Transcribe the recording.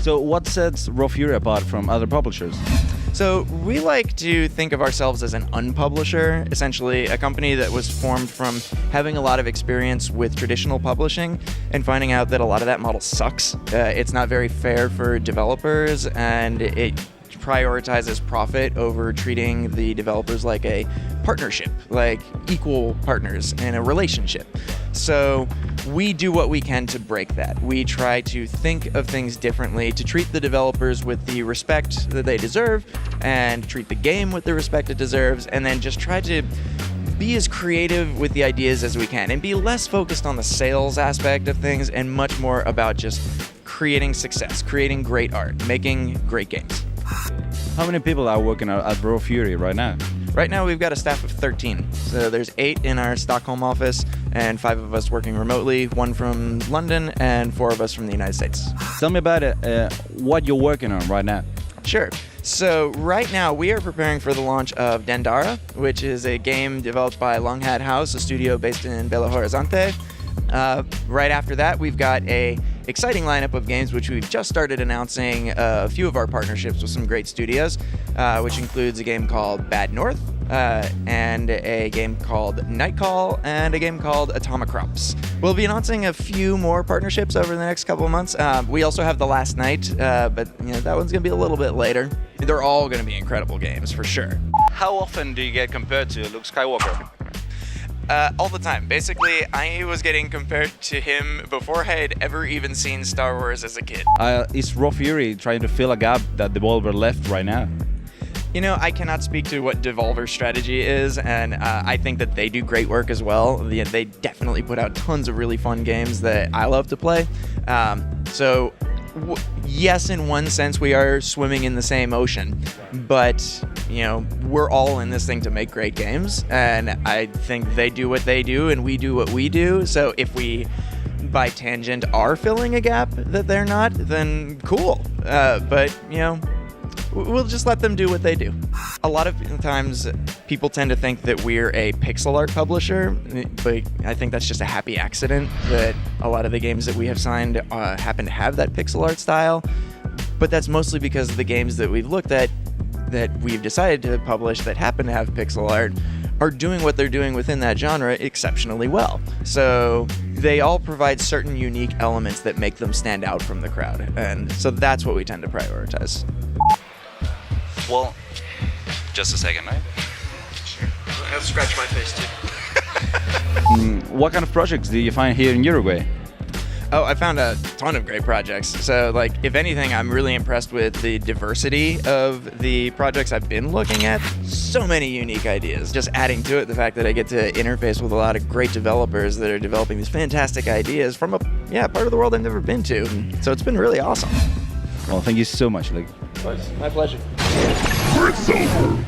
So what sets Raw Fury apart from other publishers? So we like to think of ourselves as an UnPublisher, essentially a company that was formed from having a lot of experience with traditional publishing and finding out that a lot of that model sucks. It's not very fair for developers, and it prioritizes profit over treating the developers like a partnership, like equal partners in a relationship. So we do what we can to break that. We try to think of things differently, to treat the developers with the respect that they deserve, and treat the game with the respect it deserves, and then just try to be as creative with the ideas as we can, and be less focused on the sales aspect of things and much more about just creating success, creating great art, making great games. How many people are working at Raw Fury right now? Right now we've got a staff of 13. So there's 8 in our Stockholm office and 5 of us working remotely, 1 from London and 4 of us from the United States. Tell me about what you're working on right now. Sure. So right now we are preparing for the launch of Dendara, which is a game developed by Long Hat House, a studio based in Belo Horizonte. Right after that, we've got a exciting lineup of games which we've just started announcing a few of our partnerships with some great studios, which includes a game called Bad North, and a game called Night Call, and a game called Atomic Crops. We'll be announcing a few more partnerships over the next couple of months. We also have The Last Night, but that one's going to be a little bit later. They're all going to be incredible games, for sure. How often do you get compared to Luke Skywalker? All the time. Basically, I was getting compared to him before I had ever even seen Star Wars as a kid. Is Raw Fury trying to fill a gap that Devolver left right now? I cannot speak to what Devolver's strategy is, and I think that they do great work as well. They definitely put out tons of really fun games that I love to play. Yes, in one sense, we are swimming in the same ocean, but, we're all in this thing to make great games, and I think they do what they do and we do what we do. So if we, by tangent, are filling a gap that they're not, then cool. But, we'll just let them do what they do. A lot of times people tend to think that we're a pixel art publisher, but I think that's just a happy accident that a lot of the games that we have signed happen to have that pixel art style. But that's mostly because the games that we've looked at that we've decided to publish that happen to have pixel art are doing what they're doing within that genre exceptionally well. So they all provide certain unique elements that make them stand out from the crowd. And so that's what we tend to prioritize. Well, just a second, right? Sure. I have to scratch my face too. What kind of projects do you find here in Uruguay? Oh, I found a ton of great projects. So, if anything, I'm really impressed with the diversity of the projects I've been looking at. So many unique ideas. Just adding to it the fact that I get to interface with a lot of great developers that are developing these fantastic ideas from a part of the world I've never been to. So it's been really awesome. Well, thank you so much, Luke. My pleasure. Presentador.